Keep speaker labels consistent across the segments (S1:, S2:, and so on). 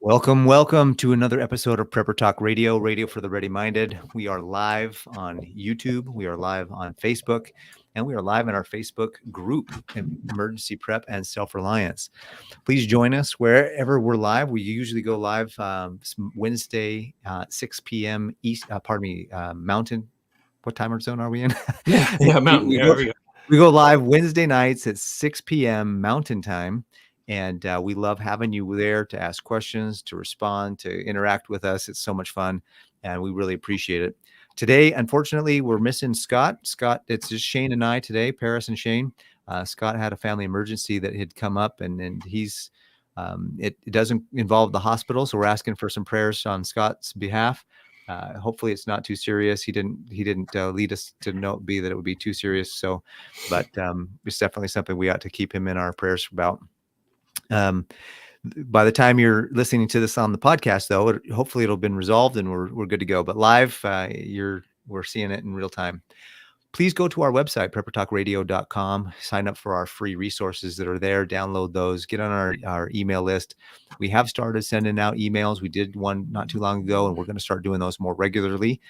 S1: Welcome to another episode of Prepper Talk Radio, radio for the ready-minded. We are live on YouTube, we are live on Facebook, and we are live in our Facebook group, Emergency Prep and Self-Reliance. Please join us wherever we're live. We usually go live Wednesday, 6 p.m. East, Mountain. What time zone are we in?
S2: Mountain.
S1: We go live Wednesday nights at 6 p.m. Mountain Time. And we love having you there to ask questions, to respond, to interact with us. It's so much fun, and we really appreciate it. Today, unfortunately, we're missing Scott. It's just Shane and I today, Paris and Shane. Scott had a family emergency that had come up, and he's it doesn't involve the hospital, so we're asking for some prayers on Scott's behalf. Hopefully, it's not too serious. He didn't lead us to be that it would be too serious. So, but it's definitely something we ought to keep him in our prayers about. By the time you're listening to this on the podcast, though, hopefully it'll have been resolved and we're good to go. But live, we're seeing it in real time. Please go to our website, preppertalkradio.com, sign up for our free resources that are there, download those, get on our email list. We have started sending out emails. We did one not too long ago, and we're going to start doing those more regularly,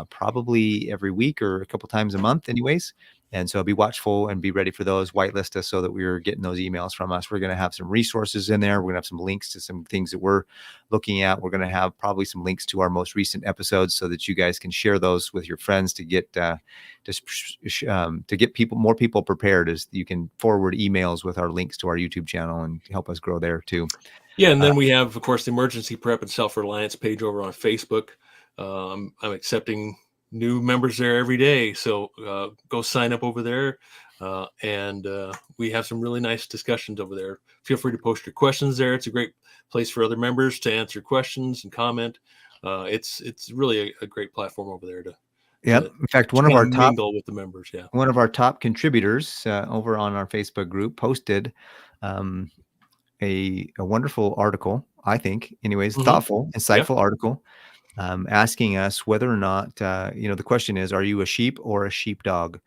S1: probably every week or a couple times a month anyways. And so be watchful and be ready for those. Whitelist us so that we're getting those emails from us. We're going to have some resources in there. We're going to have some links to some things that we're looking at. We're going to have probably some links to our most recent episodes so that you guys can share those with your friends to get more people prepared. As you can forward emails with our links to our YouTube channel and help us grow there too.
S2: Yeah, and then we have, of course, the Emergency Prep and Self-Reliance page over on Facebook. I'm accepting new members there every day, so go sign up over there, and we have some really nice discussions over there. Feel free to post your questions there. It's a great place for other members to answer questions and comment. It's really a great platform over there to
S1: in fact, one of our top
S2: mingle with the members. Yeah,
S1: one of our top contributors over on our Facebook group posted a wonderful article, I think, anyways, thoughtful, insightful article, asking us whether or not, the question is, are you a sheep or a sheepdog?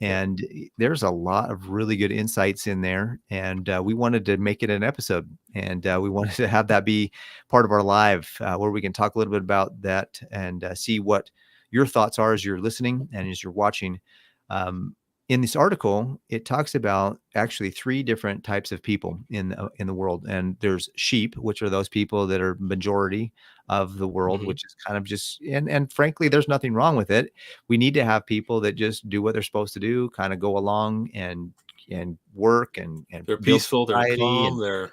S1: And there's a lot of really good insights in there. And we wanted to make it an episode, and we wanted to have that be part of our live where we can talk a little bit about that and see what your thoughts are as you're listening and as you're watching. In this article, it talks about actually three different types of people in the world. And there's sheep, which are those people that are majority of the world, which is kind of just, and frankly, there's nothing wrong with it. We need to have people that just do what they're supposed to do, kind of go along and work and
S2: they're peaceful, they're calm,
S1: they're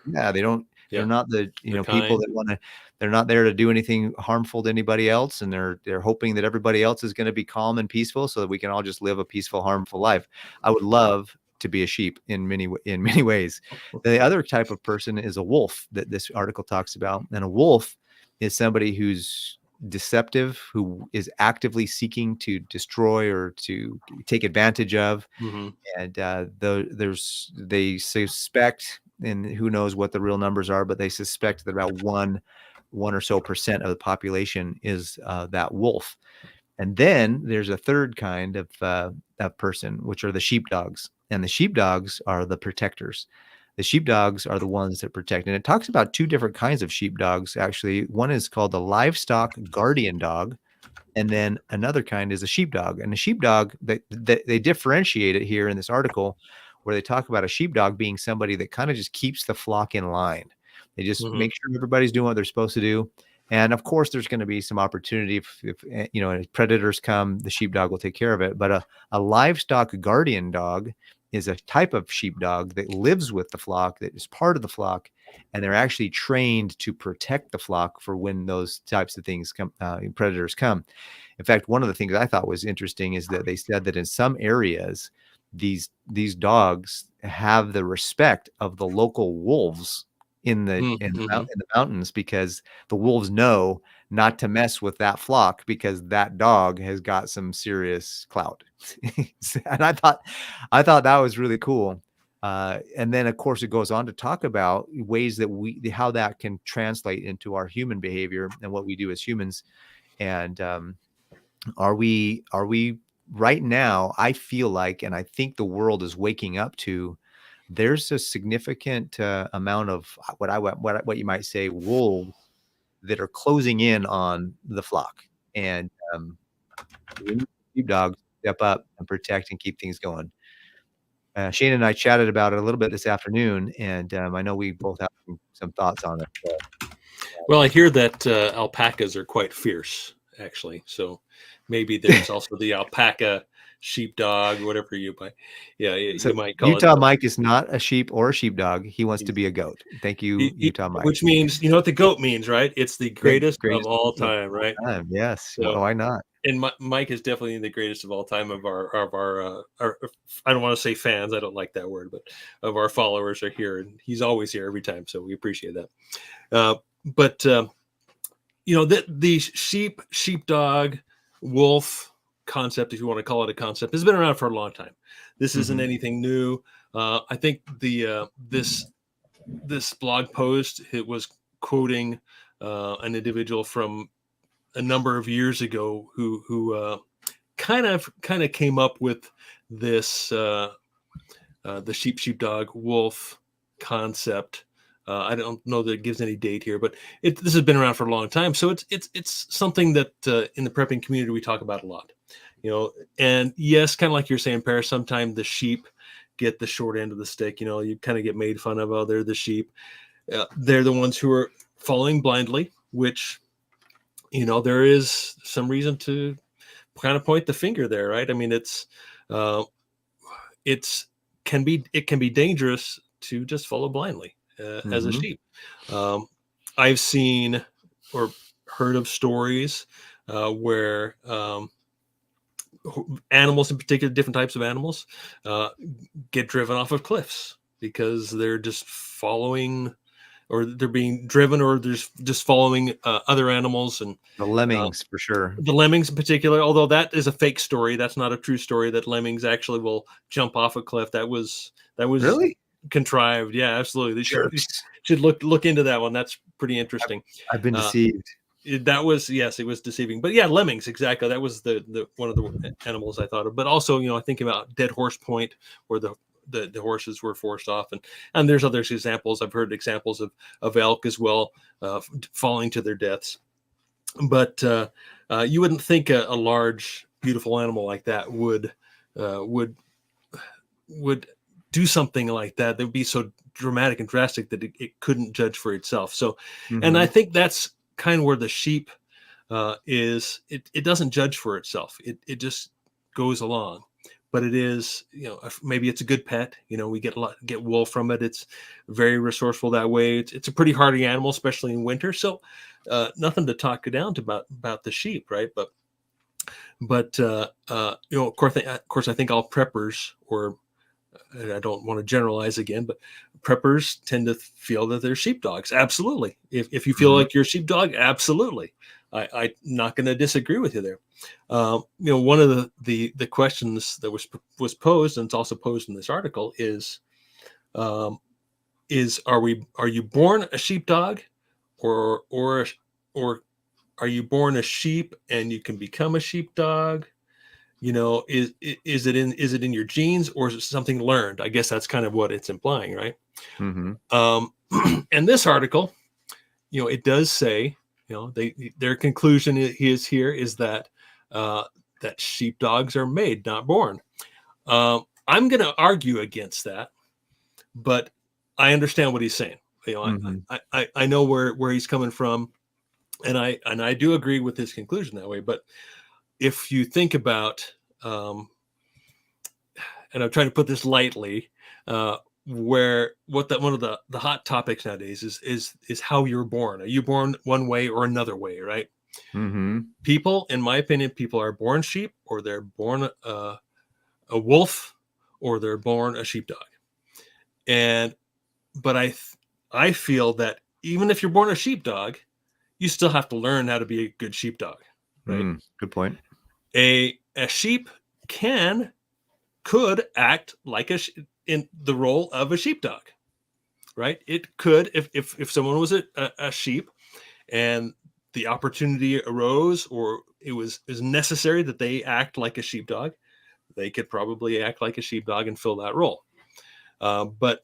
S1: not the people that they're not there to do anything harmful to anybody else, and they're hoping that everybody else is going to be calm and peaceful so that we can all just live a peaceful, harmful life. I would love to be a sheep in many ways. The other type of person is a wolf that this article talks about, and a wolf is somebody who's deceptive, who is actively seeking to destroy or to take advantage of, and they suspect, and who knows what the real numbers are, but they suspect that about 1% or so of the population is that wolf. And then there's a third kind of person, which are the sheepdogs, and the sheepdogs are the protectors. The sheepdogs are the ones that protect. And it talks about two different kinds of sheepdogs, actually. One is called the livestock guardian dog, and then another kind is a sheepdog. And the sheepdog, they differentiate it here in this article, where they talk about a sheepdog being somebody that kind of just keeps the flock in line. They just make sure everybody's doing what they're supposed to do. And of course, there's going to be some opportunity if predators come, the sheepdog will take care of it. But a livestock guardian dog is a type of sheepdog that lives with the flock, that is part of the flock, and they're actually trained to protect the flock for when those types of things come, predators come. In fact, one of the things I thought was interesting is that they said that in some areas, these dogs have the respect of the local wolves in the mountains, because the wolves know not to mess with that flock because that dog has got some serious clout. And I thought that was really cool. And then of course it goes on to talk about ways that how that can translate into our human behavior and what we do as humans. And are we right now, I feel like, and I think the world is waking up to, there's a significant amount of what you might say wolves that are closing in on the flock. And we need sheepdogs to step up and protect and keep things going. Shane and I chatted about it a little bit this afternoon, and I know we both have some thoughts on it.
S2: Well, I hear that alpacas are quite fierce, actually. So maybe there's also the alpaca sheepdog, whatever you buy. Yeah,
S1: So
S2: you might call it.
S1: Utah Mike is not a sheep or a sheepdog. He wants to be a goat. Thank you, Utah Mike.
S2: Which means, you know what the goat means, right? It's the greatest of
S1: Greatest
S2: all
S1: of
S2: time, right?
S1: all time. Yes.
S2: So,
S1: Why not?
S2: and Mike is definitely the greatest of all time of our I don't want to say fans, I don't like that word, but of our followers are here, and he's always here every time, so we appreciate that. But you know, the sheepdog, wolf concept, if you want to call it a concept, has been around for a long time. This isn't anything new. I think this blog post, it was quoting an individual from a number of years ago who kind of came up with this the sheepdog wolf concept. I don't know that it gives any date here, but this has been around for a long time. So it's something that in the prepping community we talk about a lot, you know. And yes, kind of like you're saying, Paris, sometimes the sheep get the short end of the stick. You know, you kind of get made fun of. Oh, they're the sheep. They're the ones who are following blindly, which, you know, there is some reason to kind of point the finger there, right? I mean, it can be dangerous to just follow blindly as a sheep. I've seen or heard of stories where animals, in particular, different types of animals, get driven off of cliffs because they're just following, or they're being driven, or they're just following other animals. And
S1: The lemmings, for sure.
S2: the lemmings in particular, although that is a fake story, that's not a true story that lemmings actually will jump off a cliff. That was
S1: Really?
S2: contrived. Yeah, absolutely. They
S1: Jerks.
S2: should look into that one. That's pretty interesting.
S1: I've been deceived.
S2: That was, yes, it was deceiving. But yeah, lemmings, exactly. That was the one of the animals I thought of. But also, you know, I think about Dead Horse Point, where the horses were forced off, and there's other examples. I've heard examples of elk as well, falling to their deaths. But you wouldn't think a large, beautiful animal like that would do something like that. That would be so dramatic and drastic that it couldn't judge for itself. So, and I think that's kind of where the sheep is. It doesn't judge for itself. It just goes along. But it is, you know, maybe it's a good pet. You know, we get wool from it. It's very resourceful that way. It's a pretty hardy animal, especially in winter. So nothing to talk down to about the sheep, right? But you know, of course, I think all preppers, or I don't want to generalize again, but preppers tend to feel that they're sheepdogs. Absolutely. If you feel like you're a sheepdog, absolutely. I'm not going to disagree with you there. You know, one of the questions that was posed, and it's also posed in this article, is are you born a sheepdog, or are you born a sheep and you can become a sheepdog? You know, is it in your genes, or is it something learned? I guess that's kind of what it's implying, right? And this article, you know, it does say, you know, their conclusion is that that sheepdogs are made, not born. I'm going to argue against that, but I understand what he's saying. You know, I know where he's coming from, and I do agree with his conclusion that way. But if you think about, and I'm trying to put this lightly, one of the hot topics nowadays is how you're born. Are you born one way or another way, right? People, in my opinion, people are born sheep, or they're born a wolf, or they're born a sheepdog. But I feel that even if you're born a sheepdog, you still have to learn how to be a good sheepdog, right?
S1: Good point.
S2: A sheep could act like in the role of a sheepdog, right? It could, if someone was a sheep and the opportunity arose, or it was necessary that they act like a sheepdog, they could probably act like a sheepdog and fill that role. But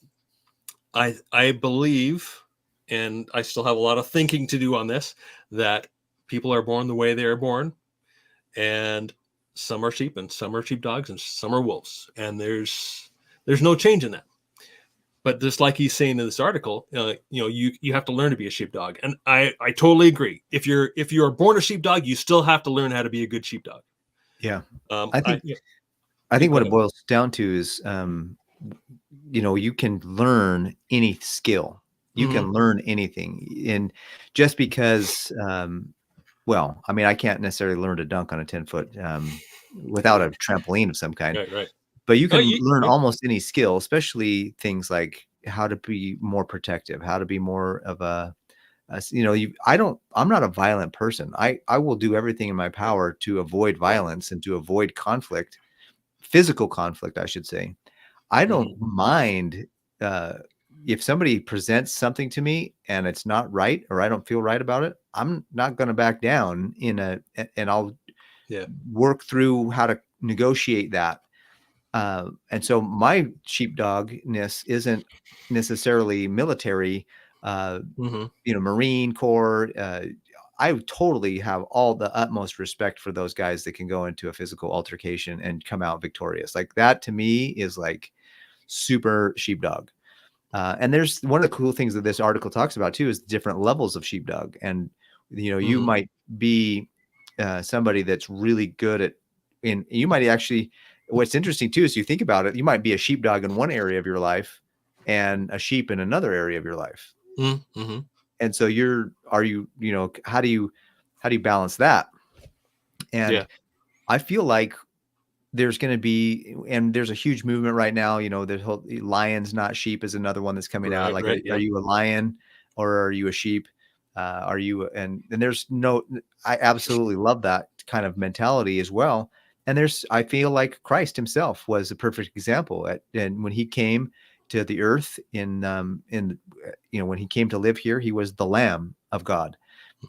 S2: I believe and I still have a lot of thinking to do on this, that people are born the way they are born, and some are sheep and some are sheepdogs and some are wolves, and there's no change in that. But just like he's saying in this article, you have to learn to be a sheepdog, and I totally agree. If you're born a sheepdog, you still have to learn how to be a good sheepdog.
S1: Yeah,
S2: Um,
S1: I
S2: I,
S1: think
S2: yeah,
S1: I
S2: yeah,
S1: think
S2: go
S1: what it
S2: ahead.
S1: boils down to is, you can learn any skill. You
S2: Hmm.
S1: can learn anything, and just because, well, I mean, I can't necessarily learn to dunk on a 10-foot without a trampoline of some kind,
S2: Right, right.
S1: but you
S2: Oh,
S1: can learn
S2: yeah.
S1: almost any skill, especially things like how to be more protective, how to be more of I'm not a violent person. I will do everything in my power to avoid violence and to avoid conflict, physical conflict, I should say. I don't
S2: Hmm.
S1: mind, uh, if somebody presents something to me and it's not right, or I don't feel right about it, I'm not gonna back down and I'll
S2: Yeah.
S1: work through how to negotiate that. And so my sheepdogness isn't necessarily military, uh,
S2: Hmm.
S1: Marine Corps. I totally have all the utmost respect for those guys that can go into a physical altercation and come out victorious. Like that to me is like super sheepdog. And there's one of the cool things that this article talks about too is different levels of sheepdog. And you
S2: Hmm.
S1: might be somebody that's really good at, and you might actually. What's interesting too is you think about it, you might be a sheepdog in one area of your life and a sheep in another area of your life.
S2: Hmm.
S1: And so how do you balance that?
S2: Yeah.
S1: And I feel like there's going to be, and there's a huge movement right now, the whole lions not sheep is another one that's coming out.
S2: Right,
S1: Like,
S2: right.
S1: are
S2: Yeah.
S1: you a lion or are you a sheep? Are you, and there's no, I absolutely love that kind of mentality as well. And I feel like Christ himself was a perfect example and when he came to the earth when he came to live here, he was the Lamb of God.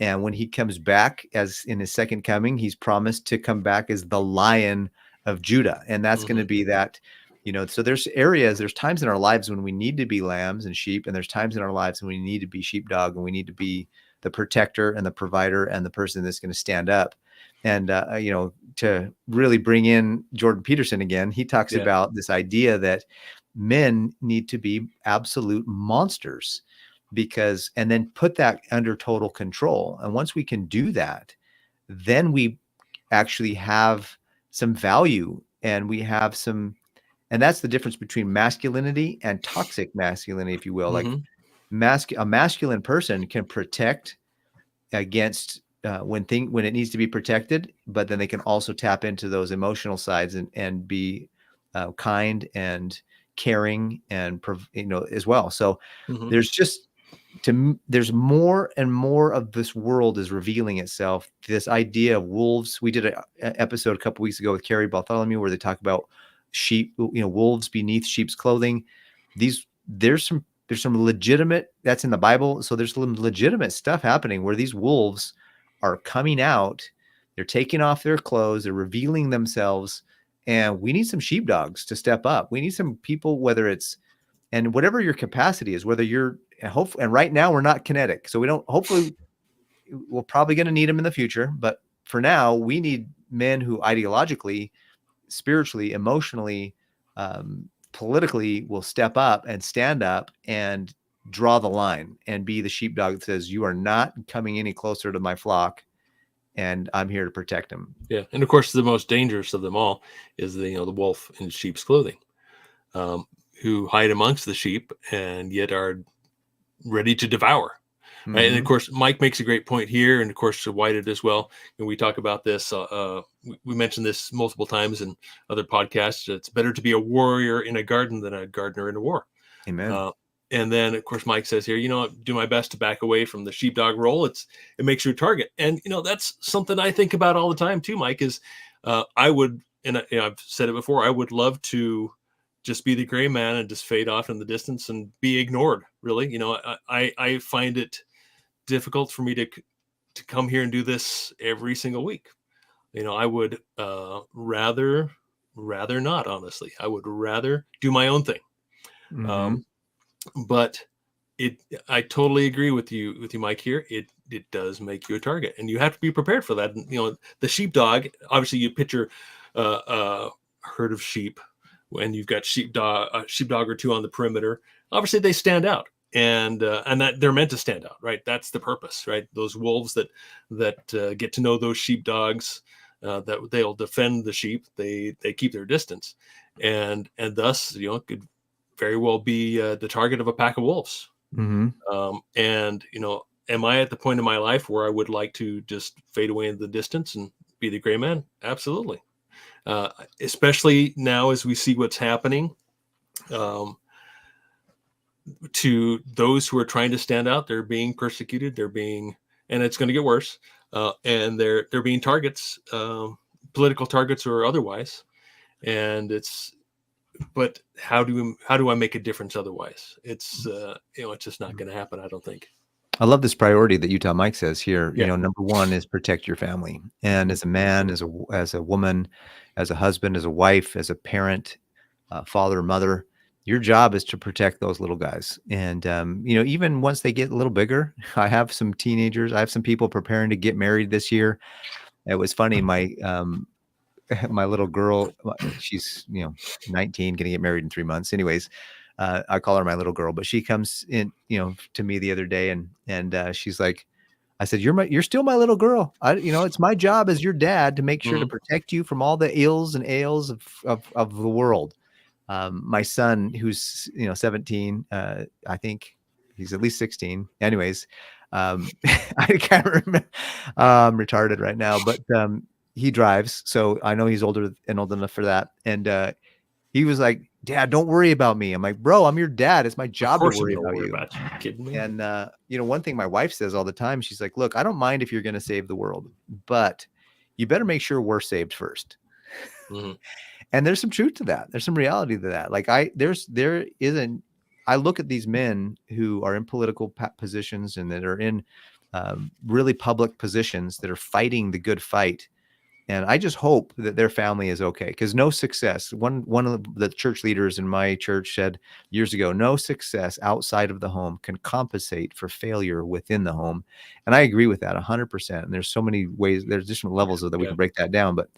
S1: And when he comes back as in his second coming, he's promised to come back as the Lion of Judah. And that's going to
S2: Hmm.
S1: be that, so there's times in our lives when we need to be lambs and sheep, and there's times in our lives when we need to be sheepdog and we need to be the protector and the provider and the person that's going to stand up. And, to really bring in Jordan Peterson again, he talks
S2: Yeah.
S1: about this idea that men need to be absolute monsters and then put that under total control. And once we can do that, then we actually have some value and and that's the difference between masculinity and toxic masculinity, if you will. Like
S2: Hmm.
S1: a masculine person can protect against when it needs to be protected, but then they can also tap into those emotional sides and be kind and caring and as well. So
S2: Hmm.
S1: there's just there's more and more of this world is revealing itself. This idea of wolves. We did a episode a couple weeks ago with Carrie Bartholomew where they talk about sheep, wolves beneath sheep's clothing. There's some legitimate, that's in the Bible. So there's some legitimate stuff happening where these wolves are coming out. They're taking off their clothes. They're revealing themselves. And we need some sheepdogs to step up. We need some people, and whatever your capacity is, whether you're and right now we're not kinetic. So hopefully we're probably going to need them in the future. But for now, we need men who ideologically, spiritually, emotionally, politically will step up and stand up and draw the line and be the sheepdog that says, you are not coming any closer to my flock and I'm here to protect them.
S2: Yeah. And of course, the most dangerous of them all is the wolf in sheep's clothing, um, who hide amongst the sheep and yet are ready to devour. Right. And of
S1: Mm-hmm.
S2: course, Mike makes a great point here, and of course, Whited as well. And we talk about this. We mentioned this multiple times in other podcasts. It's better to be a warrior in a garden than a gardener in a war.
S1: Amen.
S2: Uh, and then, of course, Mike says here, do my best to back away from the sheepdog role. It makes you a target, and that's something I think about all the time too. Mike is, I would, and I've said it before, I would love to just be the gray man and just fade off in the distance and be ignored. Really, I find it difficult for me to come here and do this every single week. I would rather not. Honestly, I would rather do my own thing.
S1: Mm-hmm.
S2: Um, but I totally agree with you, Mike. Here, it does make you a target, and you have to be prepared for that. And, the sheepdog. Obviously, you picture a herd of sheep, when you've got sheepdog or two on the perimeter. Obviously, they stand out, and that they're meant to stand out, right? That's the purpose, right? Those wolves that get to know those sheepdogs, that they'll defend the sheep. They keep their distance, and thus, could very well be the target of a pack of wolves.
S1: Mm-hmm.
S2: And am I at the point in my life where I would like to just fade away in the distance and be the gray man? Absolutely. Especially now as we see what's happening, um, to those who are trying to stand out. They're being persecuted. And it's going to get worse. And they're being targets, political targets or otherwise. And but how do I make a difference otherwise? It's it's just not going to happen, I don't think.
S1: I love this priority that Utah Mike says here.
S2: Yeah.
S1: Number one is protect your family. And as a man, as a woman, as a husband, as a wife, as a parent, father, mother, your job is to protect those little guys. And even once they get a little bigger, I have some teenagers. I have some people preparing to get married this year. It was funny. My little girl, she's 19, gonna get married in 3 months. Anyways, I call her my little girl, but she comes in, to me the other day, and she's like, I said, you're still my little girl. It's my job as your dad to make sure to protect you from all the ills and ails of the world. My son, who's 17, I think he's at least 16. Anyways, I can't remember. I'm retarded right now, but he drives, so I know he's older and old enough for that. And he was like, "Dad, don't worry about me." I'm like, "Bro, I'm your dad. It's my job to worry about you."
S2: You kidding me?
S1: And one thing my wife says all the time, she's like, "Look, I don't mind if you're going to save the world, but you better make sure we're saved first."
S2: Mm-hmm.
S1: And there's some truth to that. There's some reality to that. Like I look at these men who are in political positions and that are in really public positions that are fighting the good fight. And I just hope that their family is okay, because no success. One of the church leaders in my church said years ago, no success outside of the home can compensate for failure within the home. And I agree with that 100%. And there's so many ways, there's different levels of that we can break that down. But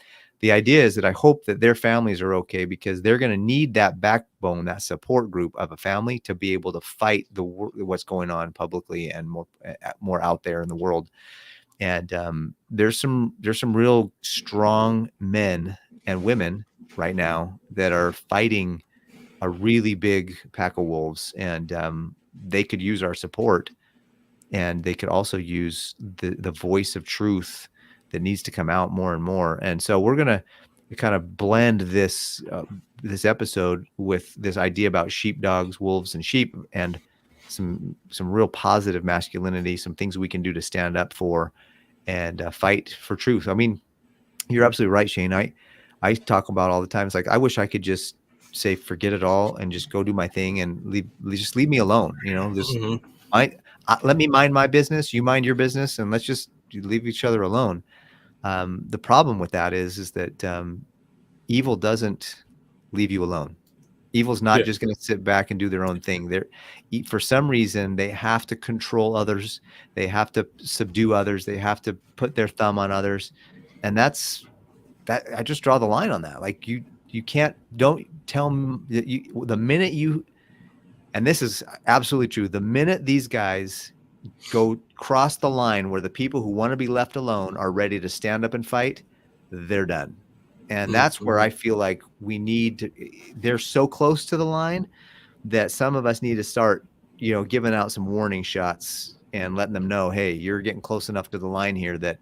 S1: the idea is that I hope that their families are okay, because they're going to need that backbone, that support group of a family to be able to fight what's going on publicly and more out there in the world. And there's some real strong men and women right now that are fighting a really big pack of wolves, and they could use our support, and they could also use the voice of truth that needs to come out more and more. And so we're gonna kind of blend this episode with this idea about sheepdogs, wolves, and sheep, and some real positive masculinity, some things we can do to stand up for and fight for truth. I mean, you're absolutely right, Shane. I talk about all the time. It's like, I wish I could just say, forget it all and just go do my thing and just leave me alone. Just let me mind my business. You mind your business, and let's just leave each other alone. The problem with that is that evil doesn't leave you alone. Evil's not just going to sit back and do their own thing. For some reason, they have to control others. They have to subdue others. They have to put their thumb on others. And that I just draw the line on that. Like you can't, don't tell them that the minute and this is absolutely true. The minute these guys cross the line where the people who want to be left alone are ready to stand up and fight, they're done. And that's where I feel like they're so close to the line that some of us need to start, giving out some warning shots and letting them know, hey, you're getting close enough to the line here that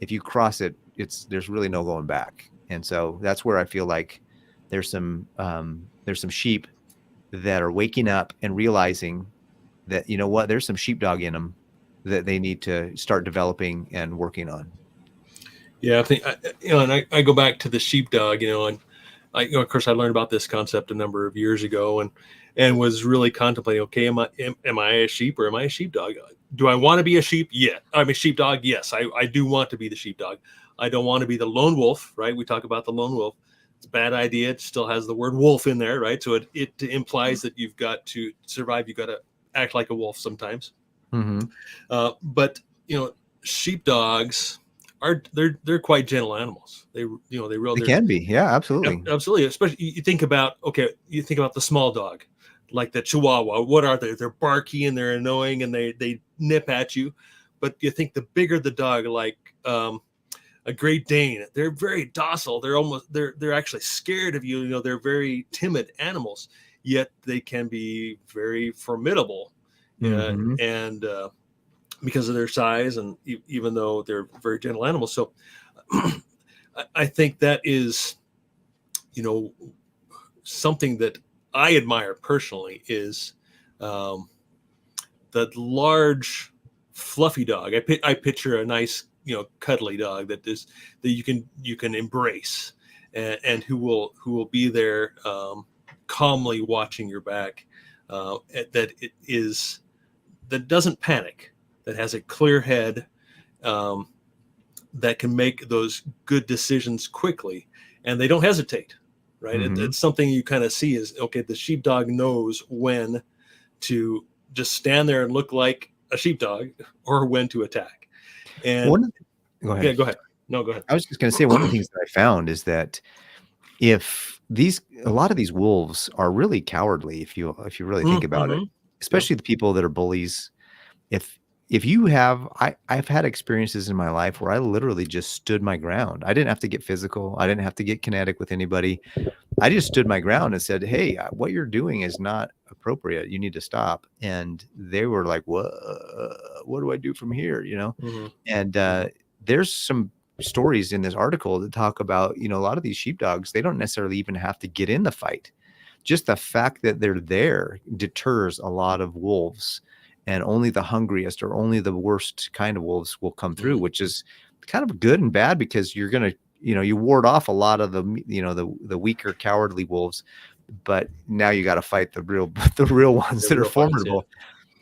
S1: if you cross it, there's really no going back. And so that's where I feel like there's some sheep that are waking up and realizing that, there's some sheepdog in them that they need to start developing and working on.
S2: Yeah, I think and I go back to the sheepdog, and of course I learned about this concept a number of years ago, and was really contemplating, okay, am I a sheep or am I a sheepdog? Do I want to be a sheep? Yeah, I'm a sheepdog. Yes, I do want to be the sheepdog. I don't want to be the lone wolf, right? We talk about the lone wolf. It's a bad idea. It still has the word wolf in there, right? So it implies that you've got to survive. You've got to act like a wolf sometimes.
S1: Mm-hmm.
S2: But sheepdogs they're quite gentle animals. They
S1: They can be, yeah, absolutely.
S2: Absolutely. Especially you think about the small dog, like the Chihuahua. What are they? They're barky and they're annoying and they nip at you. But you think the bigger the dog, like a Great Dane, they're very docile. They're actually scared of you. They're very timid animals, yet they can be very formidable.
S1: Mm-hmm.
S2: And because of their size, and even though they're very gentle animals. So I think that is, something that I admire personally is the large, fluffy dog. I picture a nice, cuddly dog that you can embrace, and who will be there calmly watching your back. That doesn't panic, that has a clear head, that can make those good decisions quickly, and they don't hesitate. Right?
S1: Mm-hmm.
S2: It's something you kind of see is, okay, the sheepdog knows when to just stand there and look like a sheepdog, or when to attack. And
S1: Go ahead.
S2: yeah, go ahead. No, go ahead.
S1: I was just going to say, one of the things that I found is that a lot of these wolves are really cowardly, if you really think about it, especially the people that are bullies. If you have, I've had experiences in my life where I literally just stood my ground. I didn't have to get physical. I didn't have to get kinetic with anybody. I just stood my ground and said, "Hey, what you're doing is not appropriate. You need to stop." And they were like, what do I do from here?" And there's some stories in this article that talk about, a lot of these sheepdogs, they don't necessarily even have to get in the fight. Just the fact that they're there deters a lot of wolves, and only the hungriest or only the worst kind of wolves will come through, which is kind of good and bad, because you're going to, you ward off a lot of the, the weaker, cowardly wolves, but now you got to fight the real ones that are formidable.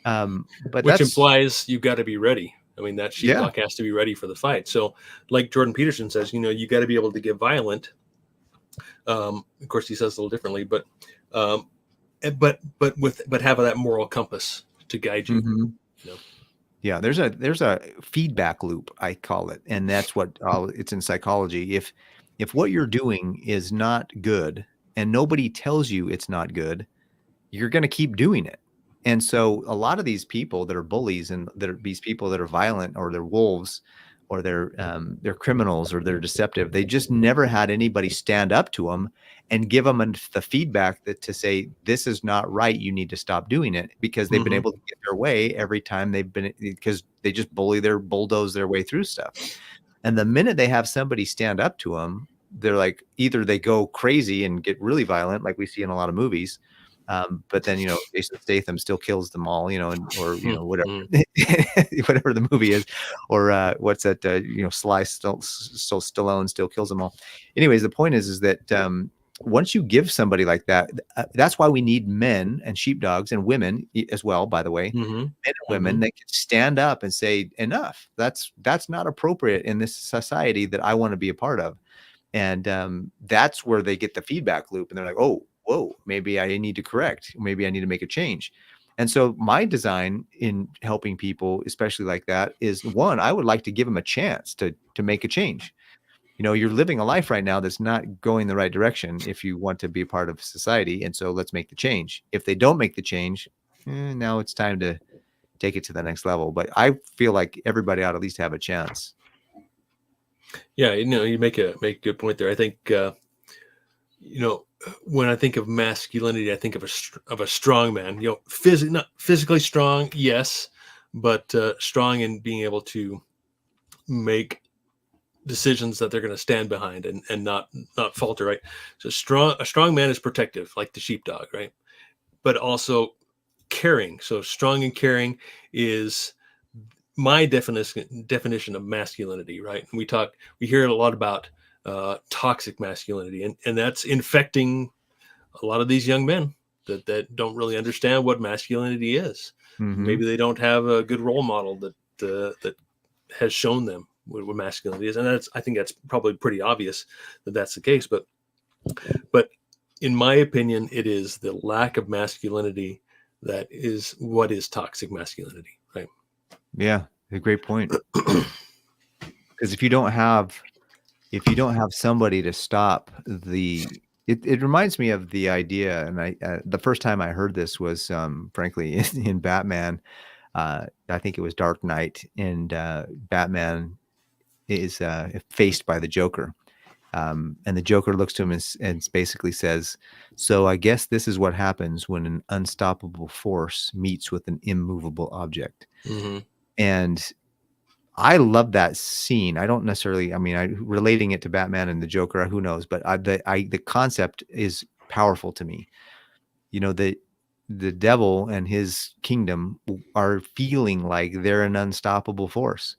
S1: But
S2: which implies you've got to be ready. I mean, that sheepdog has to be ready for the fight. So like Jordan Peterson says, you got to be able to get violent. Of course he says a little differently, but have that moral compass to guide you.
S1: Mm-hmm. Yeah, there's a feedback loop, I call it, and that's what it's in psychology. If what you're doing is not good and nobody tells you it's not good, you're going to keep doing it. And so a lot of these people that are bullies, and these people that are violent, or they're wolves, or they're criminals, or they're deceptive, they just never had anybody stand up to them and give them the feedback to say, this is not right, you need to stop doing it, because they've been able to get their way every time because they just bulldoze their way through stuff. And the minute they have somebody stand up to them, they're like, either they go crazy and get really violent, like we see in a lot of movies, but then Jason Statham still kills them all, or whatever whatever the movie is, or what's that, Sly Stallone still kills them all. Anyways, the point is that once you give somebody like that, that's why we need men and sheepdogs, and women as well, by the way, men and women that can stand up and say, enough, that's not appropriate in this society that I want to be a part of. And that's where they get the feedback loop, and they're like, oh, whoa, maybe I need to correct, maybe I need to make a change. And so my design in helping people, especially like that, is, one, I would like to give them a chance to make a change. You're living a life right now that's not going the right direction if you want to be a part of society. And so let's make the change. If they don't make the change, now it's time to take it to the next level. But I feel like everybody ought to at least have a chance.
S2: Yeah, you make a good point there. I think, when I think of masculinity, I think of a strong man. Not physically strong, yes, but strong in being able to make decisions that they're going to stand behind and not falter. Right. So a strong man is protective, like the sheepdog, right? But also caring. So strong and caring is my definition of masculinity, right? And we hear a lot about toxic masculinity, and that's infecting a lot of these young men that don't really understand what masculinity is. Maybe they don't have a good role model that has shown them what masculinity is, and I think that's probably pretty obvious that that's the case. But in my opinion, it is the lack of masculinity that is what is toxic masculinity, right?
S1: Yeah, a great point. Because if you don't have somebody to stop the it reminds me of the idea, and the first time I heard this was, frankly, in Batman. I think it was Dark Knight, and Batman is faced by the Joker. And the Joker looks to him and basically says, "So I guess this is what happens when an unstoppable force meets with an immovable object."
S2: Mm-hmm.
S1: And I love that scene. I don't necessarily, I mean, relating it to Batman and the Joker, who knows? But the concept is powerful to me. You know, the devil and his kingdom are feeling like they're an unstoppable force,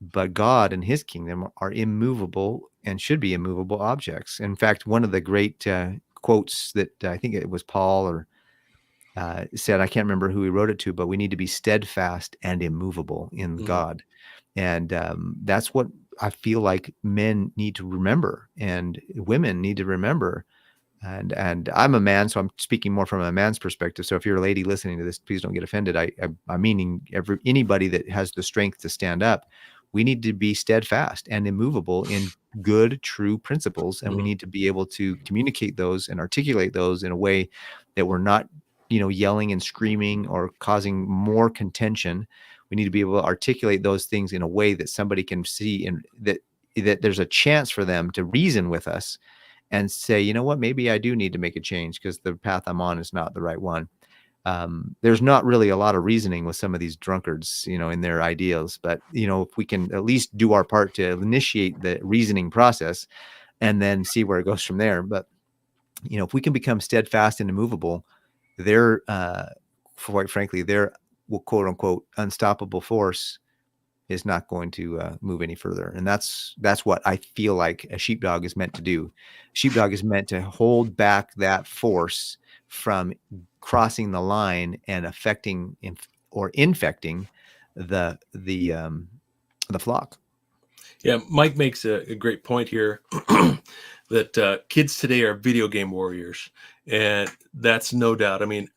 S1: but God and his kingdom are immovable and should be immovable objects. In fact, one of the great quotes that I think it was Paul or said, I can't remember who he wrote it to, but we need to be steadfast and immovable in
S2: Mm-hmm.
S1: God. And that's what I feel like men need to remember and women need to remember. And I'm a man, so I'm speaking more from a man's perspective. So if you're a lady listening to this, please don't get offended. I'm meaning anybody that has the strength to stand up. We need to be steadfast and immovable in good, true principles, and we
S2: Mm-hmm.
S1: need to be able to communicate those and articulate those in a way that we're not, yelling and screaming or causing more contention. We need to be able to articulate those things in a way that somebody can see, and that there's a chance for them to reason with us and say, you know what, maybe I do need to make a change because the path I'm on is not the right one. There's not really a lot of reasoning with some of these drunkards, in their ideals, but if we can at least do our part to initiate the reasoning process and then see where it goes from there. But if we can become steadfast and immovable, they're quite frankly, their quote unquote unstoppable force is not going to move any further. And that's what I feel like a sheepdog is meant to do. Sheepdog is meant to hold back that force from crossing the line and affecting or infecting the flock.
S2: Yeah, Mike makes a great point here that kids today are video game warriors, and that's no doubt. I mean,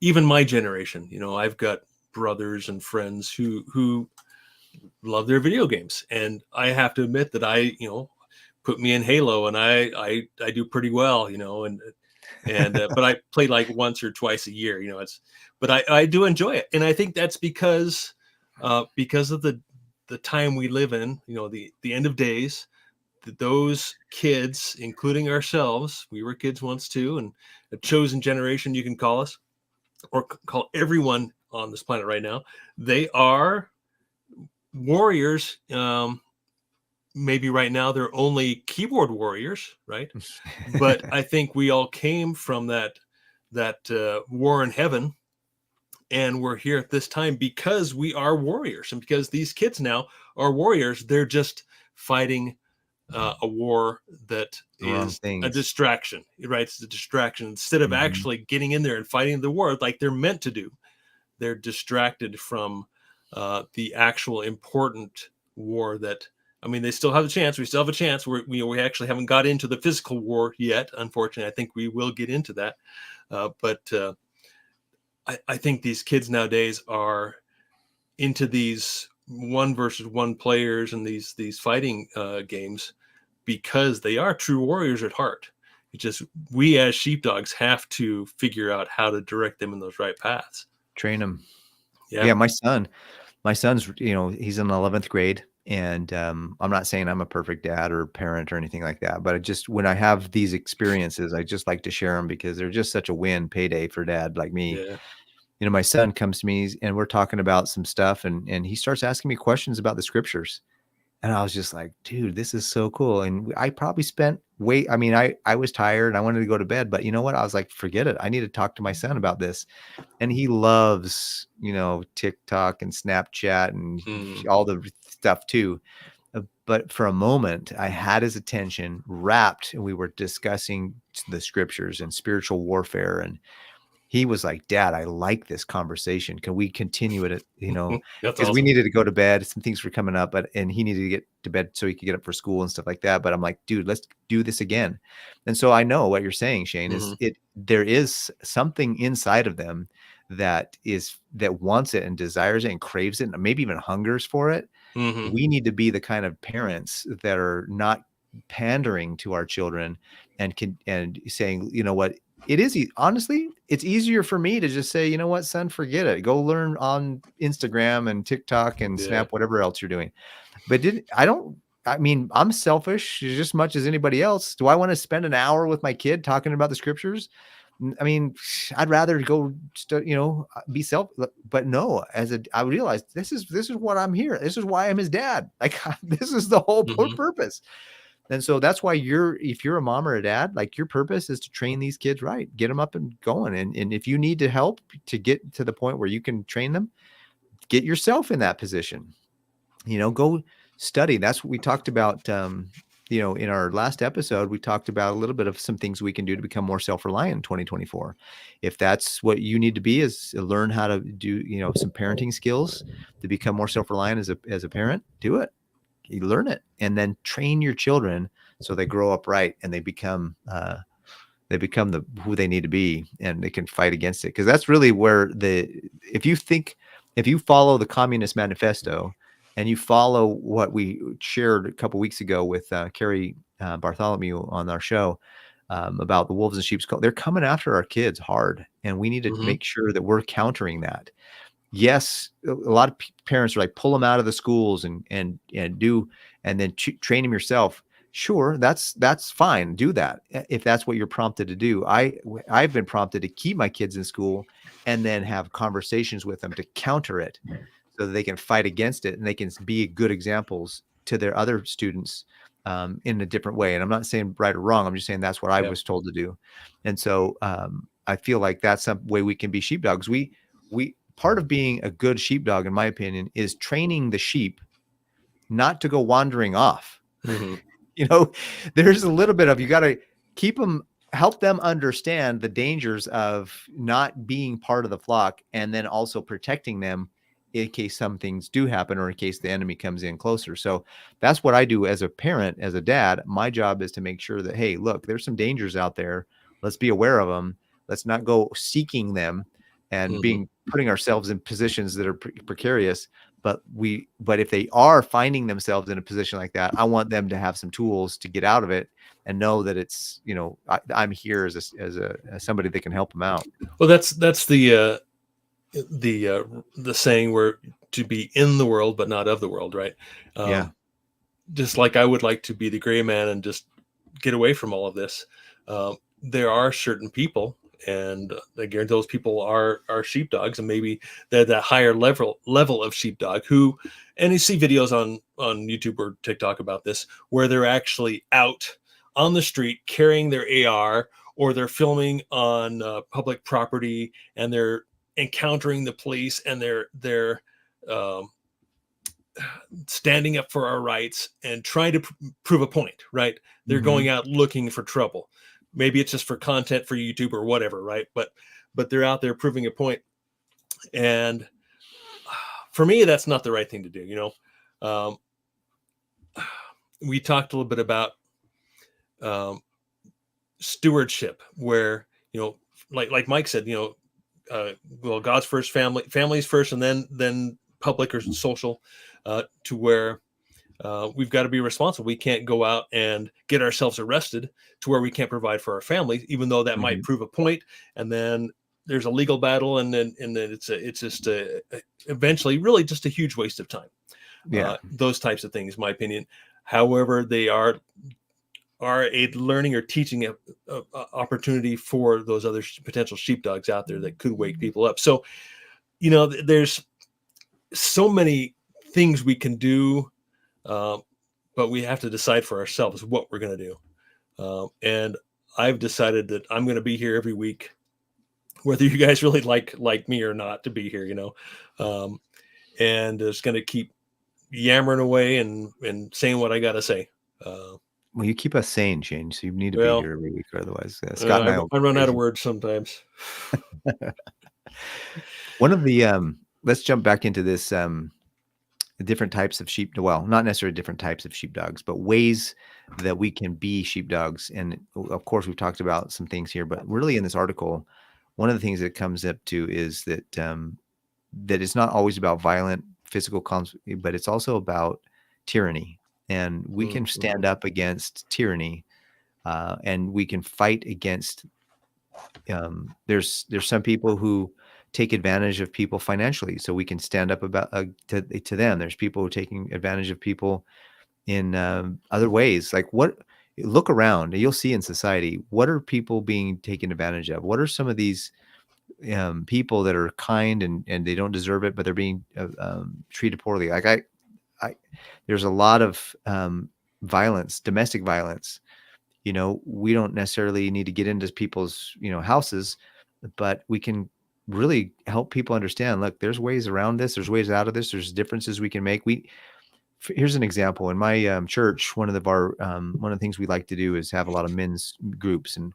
S2: even my generation, I've got brothers and friends who love their video games, and I have to admit that put me in Halo, and I do pretty well, and but I play like once or twice a year, but I do enjoy it, and I think that's because of the time we live in, the end of days. Those kids, including ourselves, we were kids once too, and a chosen generation, you can call us, or call everyone on this planet right now. They are warriors. Maybe right now they're only keyboard warriors, right? But I think we all came from that war in heaven, and we're here at this time because we are warriors, and because these kids now are warriors. They're just fighting a war that
S1: The wrong
S2: is a
S1: things.
S2: distraction, right? It's a distraction instead of
S1: Mhm.
S2: actually getting in there and fighting the war like they're meant to do. They're distracted from the actual important war that, I mean, they still have a chance. We still have a chance. We actually haven't got into the physical war yet. Unfortunately, I think we will get into that. But I think these kids nowadays are into these one versus one players and these fighting games because they are true warriors at heart. It's just we as sheepdogs have to figure out how to direct them in those right paths.
S1: Train them.
S2: Yeah.
S1: Yeah, my son's, he's in 11th grade, and I'm not saying I'm a perfect dad or parent or anything like that, but when I have these experiences, I just like to share them because they're just such a win payday for dad like me.
S2: Yeah.
S1: My son comes to me and we're talking about some stuff, and he starts asking me questions about the scriptures. And I was just like, dude, this is so cool. And I probably spent I mean, I was tired and I wanted to go to bed, but you know what? I was like, forget it. I need to talk to my son about this. And he loves, TikTok and Snapchat and
S2: Mm.
S1: all the stuff too. But for a moment, I had his attention wrapped, and we were discussing the scriptures and spiritual warfare. And he was like, "Dad, I like this conversation. Can we continue it?"
S2: That's
S1: Because we
S2: awesome.
S1: needed to go to bed. Some things were coming up, and he needed to get to bed so he could get up for school and stuff like that. But I'm like, "Dude, let's do this again." And so I know what you're saying, Shane, is
S2: Hmm.
S1: there is something inside of them that wants it and desires it and craves it and maybe even hungers for it, we need to be the kind of parents that are not pandering to our children and saying, you know what, it is honestly, it's easier for me to just say, you know what, son, forget it. Go learn on Instagram and TikTok and Snap, whatever else you're doing. But I mean, I'm selfish just as much as anybody else. Do I want to spend an hour with my kid talking about the scriptures? I mean, I'd rather go, be but no, I realized this is what I'm here. This is why I'm his dad. Like, this is the whole purpose. And so that's why if you're a mom or a dad, like, your purpose is to train these kids right, get them up and going. And if you need to help to get to the point where you can train them, get yourself in that position, go study. That's what we talked about. In our last episode, we talked about a little bit of some things we can do to become more self-reliant in 2024. If that's what you need to be, is learn how to do, some parenting skills to become more self-reliant as a parent, do it. You learn it, and then train your children so they grow up right and they become who they need to be, and they can fight against it. Because that's really where if you follow the Communist Manifesto and you follow what we shared a couple weeks ago with Carrie Bartholomew on our show about the wolves in sheep's clothing, they're coming after our kids hard, and we need to make sure that we're countering that. Yes, a lot of parents are like, pull them out of the schools and then train them yourself. Sure, that's fine. Do that if that's what you're prompted to do. I've been prompted to keep my kids in school and then have conversations with them to counter it, so that they can fight against it and they can be good examples to their other students in a different way. And I'm not saying right or wrong. I'm just saying that's what I was told to do. And so I feel like that's some way we can be sheepdogs. We part of being a good sheepdog, in my opinion, is training the sheep not to go wandering off. There's a little bit of, you got to help them understand the dangers of not being part of the flock, and then also protecting them in case some things do happen or in case the enemy comes in closer. So that's what I do as a parent, as a dad. My job is to make sure that, hey, look, there's some dangers out there. Let's be aware of them. Let's not go seeking them and putting ourselves in positions that are precarious. But if they are finding themselves in a position like that, I want them to have some tools to get out of it and know that it's, I'm here as somebody that can help them out.
S2: Well, that's the saying, where to be in the world but not of the world, right? Just like I would like to be the gray man and just get away from all of this. There are certain people, and again, those people are sheepdogs, and maybe they're that higher level of sheepdog who, and you see videos on YouTube or TikTok about this, where they're actually out on the street carrying their AR, or they're filming on public property, and they're encountering the police, and they're standing up for our rights and trying to prove a point, right? They're going out looking for trouble. Maybe it's just for content for YouTube or whatever, right? But they're out there proving a point. And for me, that's not the right thing to do. We talked a little bit about stewardship, where, like Mike said, well, God's first, family's first, and then public or social, to where we've got to be responsible. We can't go out and get ourselves arrested to where we can't provide for our families, even though that might prove a point. And then there's a legal battle, and then it's just eventually really just a huge waste of time. Those types of things, in my opinion. However, they are a learning or teaching opportunity for those other potential sheepdogs out there that could wake people up. So, there's so many things we can do, but we have to decide for ourselves what we're going to do. And I've decided that I'm going to be here every week, whether you guys really like me or not, to be here, and just going to keep yammering away and saying what I got to say.
S1: Well, you keep us sane, Shane, so you need to be here every week. Otherwise, Scott and
S2: I run out of words sometimes.
S1: One of the, let's jump back into this, different types of sheep. Well, not necessarily different types of sheepdogs, but ways that we can be sheepdogs. And of course, we've talked about some things here, but really in this article, one of the things that comes up to is that that it's not always about violent physical conflict, but it's also about tyranny. And we can
S2: Mm-hmm.
S1: stand up against tyranny, and we can fight against. There's some people who take advantage of people financially, so we can stand up about to them. There's people who are taking advantage of people in other ways. Like, what? Look around, and you'll see in society, what are people being taken advantage of? What are some of these people that are kind and they don't deserve it, but they're being treated poorly? Like I there's a lot of violence, domestic violence. We don't necessarily need to get into people's, houses, but we can really help people understand, look, there's ways around this. There's ways out of this. There's differences we can make. Here's an example. In my church, one of the things we like to do is have a lot of men's groups. And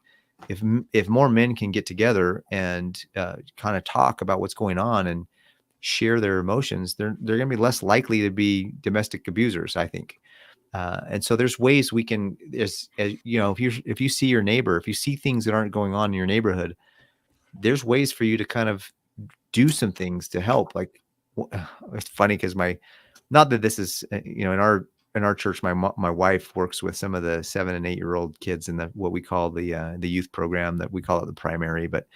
S1: if more men can get together and kind of talk about what's going on and share their emotions, they're going to be less likely to be domestic abusers, I think. And so there's ways we can, as if you see your neighbor, if you see things that aren't going on in your neighborhood, there's ways for you to kind of do some things to help. Like, it's funny because not that this is, in our church, my wife works with some of the 7 and 8-year-old kids in what we call the youth program, that we call it the primary. But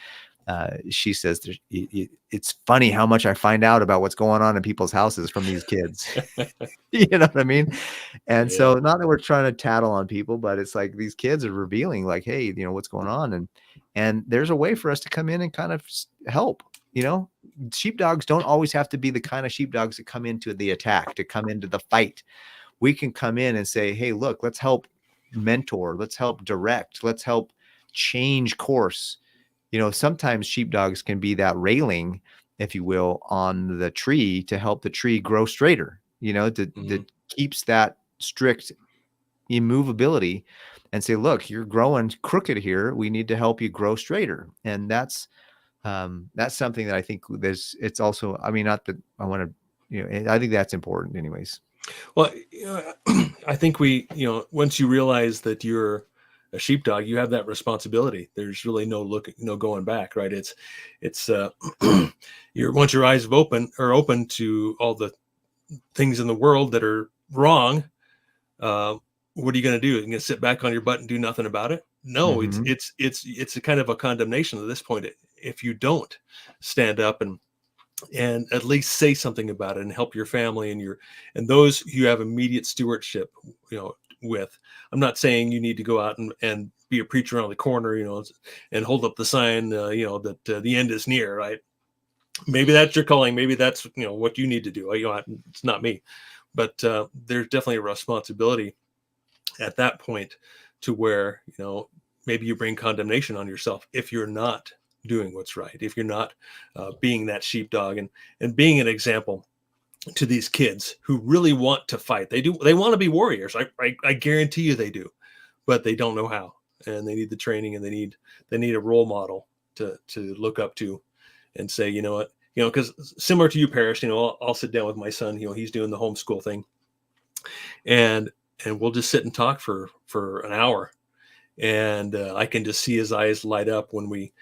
S1: she says it's funny how much I find out about what's going on in people's houses from these kids. You know what I mean? And
S2: Yeah.
S1: so, not that we're trying to tattle on people, but it's like these kids are revealing, like, hey, what's going on, and there's a way for us to come in and kind of help. Sheepdogs don't always have to be the kind of sheepdogs that come into the attack, to come into the fight. We can come in and say, hey, look, let's help mentor, let's help direct, let's help change course. Sometimes sheepdogs can be that railing, if you will, on the tree to help the tree grow straighter,
S2: Mm-hmm.
S1: that keeps that strict immovability, and say, look, you're growing crooked here. We need to help you grow straighter. And that's something that I think it's also, I mean, not that I want to, I think that's important anyways.
S2: Well, I think once you realize that you're a sheepdog, you have that responsibility. There's really no going back, right? It's once your eyes are open to all the things in the world that are wrong. What are you going to do? You're going to sit back on your butt and do nothing about it? No,
S1: Mm-hmm.
S2: it's a kind of a condemnation at this point if you don't stand up and at least say something about it and help your family and those you have immediate stewardship with. I'm not saying you need to go out and be a preacher on the corner, and hold up the sign, that the end is near, right? Maybe that's your calling. Maybe that's what you need to do. It's not me, but there's definitely a responsibility at that point to where maybe you bring condemnation on yourself if you're not doing what's right, if you're not being that sheepdog and being an example to these kids who really want to fight. They want to be warriors. I guarantee you they do, but they don't know how, and they need the training, and they need a role model to look up to and say, you know what, because similar to you, Paris, I'll sit down with my son, he's doing the homeschool thing, and we'll just sit and talk for an hour, and I can just see his eyes light up when we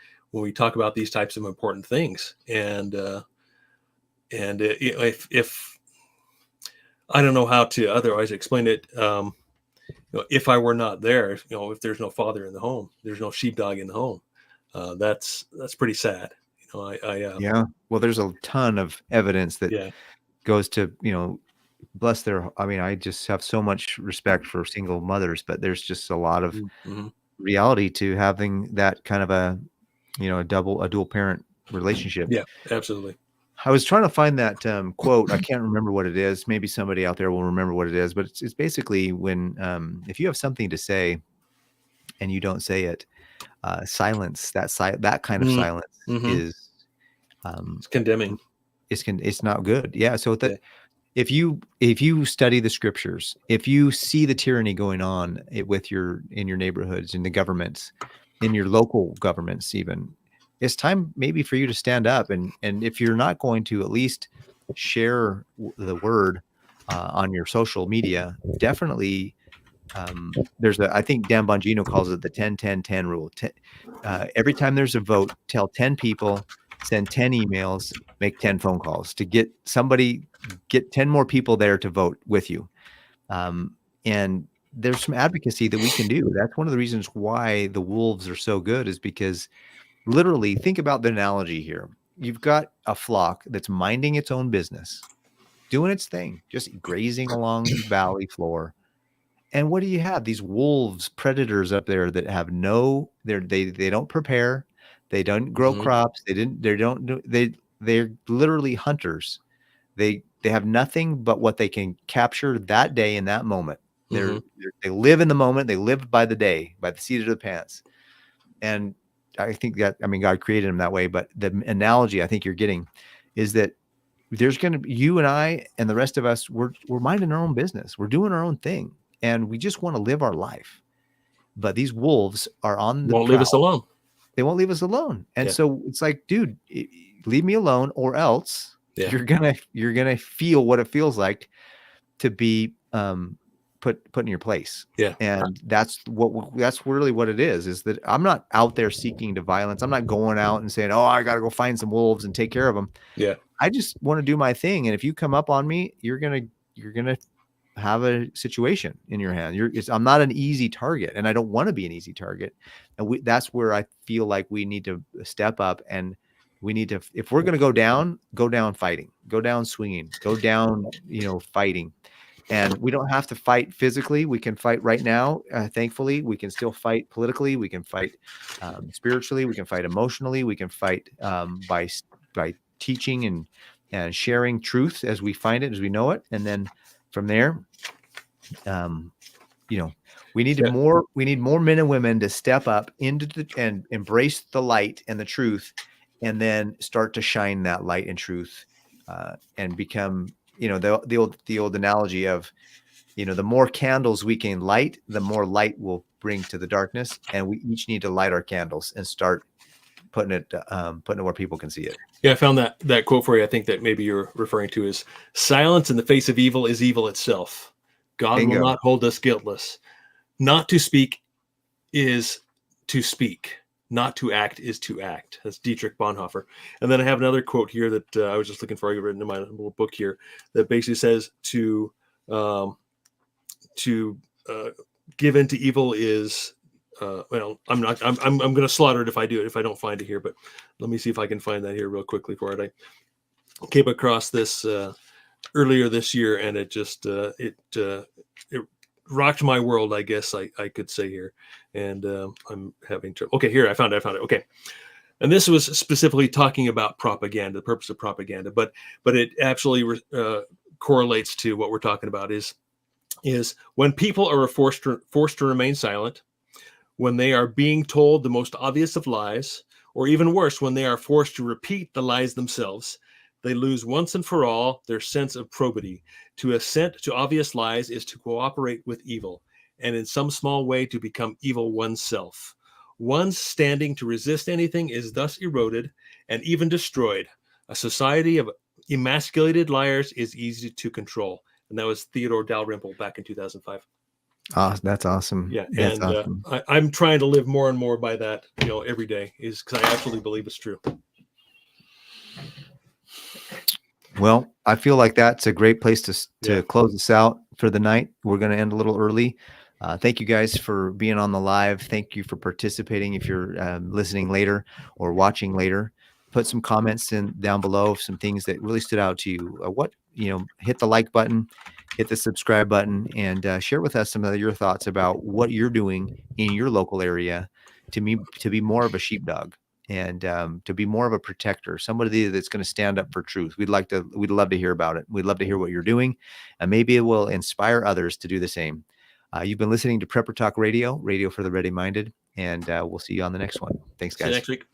S2: talk about these types of important things. And if I don't know how to otherwise explain it, if I were not there, if there's no father in the home, there's no sheepdog in the home. That's pretty sad.
S1: Yeah. Well, there's a ton of evidence that
S2: Yeah.
S1: goes to, bless their, I mean, I just have so much respect for single mothers, but there's just a lot of
S2: Mm-hmm.
S1: reality to having that kind of a dual parent relationship.
S2: Yeah, absolutely.
S1: I was trying to find that quote. I can't remember what it is. Maybe somebody out there will remember what it is, but it's basically when, if you have something to say and you don't say it, silence, that kind of silence
S2: Mm-hmm.
S1: is, um,
S2: It's condemning.
S1: it's not good. Yeah. So
S2: Yeah.
S1: if you study the scriptures, if you see the tyranny going on in your neighborhoods, in the governments, in your local governments, even, it's time maybe for you to stand up, and if you're not going to at least share the word on your social media, definitely I think Dan Bongino calls it the 10-10-10 rule. Every time there's a vote, tell 10 people, send 10 emails, make 10 phone calls to get 10 more people there to vote with you. And there's some advocacy that we can do. That's one of the reasons why the wolves are so good, is because literally, think about the analogy here. You've got a flock that's minding its own business, doing its thing, just grazing along the valley floor. And what do you have? These wolves, predators up there that have they don't prepare, they don't grow crops, they're literally hunters. They have nothing but what they can capture that day in that moment. They live in the moment, they live by the day, by the seat of the pants. And I think that, I mean, God created them that way, but the analogy I think you're getting is that there's going to be you and I and the rest of us, we're minding our own business. We're doing our own thing, and we just want to live our life. But these wolves are on the
S2: won't leave us alone.
S1: They won't leave us alone. And so it's like, dude, leave me alone, or else you're gonna feel what it feels like to be put in your place.
S2: Yeah.
S1: And that's really what it is that I'm not out there seeking to violence. I'm not going out and saying, oh, I got to go find some wolves and take care of them.
S2: Yeah.
S1: I just want to do my thing. And if you come up on me, you're going to have a situation in your hand. I'm not an easy target, and I don't want to be an easy target. And that's where I feel like we need to step up, and we need to, if we're going to go down fighting, go down swinging, go down, fighting. And we don't have to fight physically. We can fight right now. Thankfully, we can still fight politically. We can fight spiritually. We can fight emotionally. We can fight by teaching and sharing truth as we find it, as we know it. And then from there, we need more men and women to step up and embrace the light and the truth, and then start to shine that light and truth, and become, the old analogy of, the more candles we can light, the more light we'll bring to the darkness. And we each need to light our candles and start putting it where people can see it.
S2: Yeah, I found that quote for you. I think that maybe you're referring to is, silence in the face of evil is evil itself. God Bingo. Will not hold us guiltless. Not to speak is to speak. Not to act is to act. That's Dietrich Bonhoeffer. And then I have another quote here that I was just looking for. I written in my little book here that basically says to give into evil is, well, I'm going to slaughter it if I do it, if I don't find it here, but let me see if I can find that here real quickly for it. I came across this earlier this year, and it just, it rocked my world, I guess I could say here. And I'm having trouble. Okay, here, I found it. Okay. And this was specifically talking about propaganda, the purpose of propaganda, but it absolutely correlates to what we're talking about is when people are forced to remain silent, when they are being told the most obvious of lies, or even worse, when they are forced to repeat the lies themselves, they lose once and for all their sense of probity. To assent to obvious lies is to cooperate with evil, and in some small way to become evil oneself. One's standing to resist anything is thus eroded and even destroyed. A society of emasculated liars is easy to control. And that was Theodore Dalrymple back in 2005.
S1: Oh, that's awesome.
S2: Yeah.
S1: That's
S2: and
S1: awesome.
S2: I'm trying to live more and more by that, every day, is because I absolutely believe it's true.
S1: Well, I feel like that's a great place to close this out for the night. We're going to end a little early. Thank you guys for being on the live. Thank you for participating. If you're listening later or watching later, put some comments down below, some things that really stood out to you. Hit the like button, hit the subscribe button, and share with us some of your thoughts about what you're doing in your local area to be more of a sheepdog, and to be more of a protector, somebody that's going to stand up for truth. We'd love to hear about it. We'd love to hear what you're doing, and maybe it will inspire others to do the same. You've been listening to Prepper Talk Radio for the ready-minded, and we'll see you on the next one. Thanks, guys.
S2: See you next week.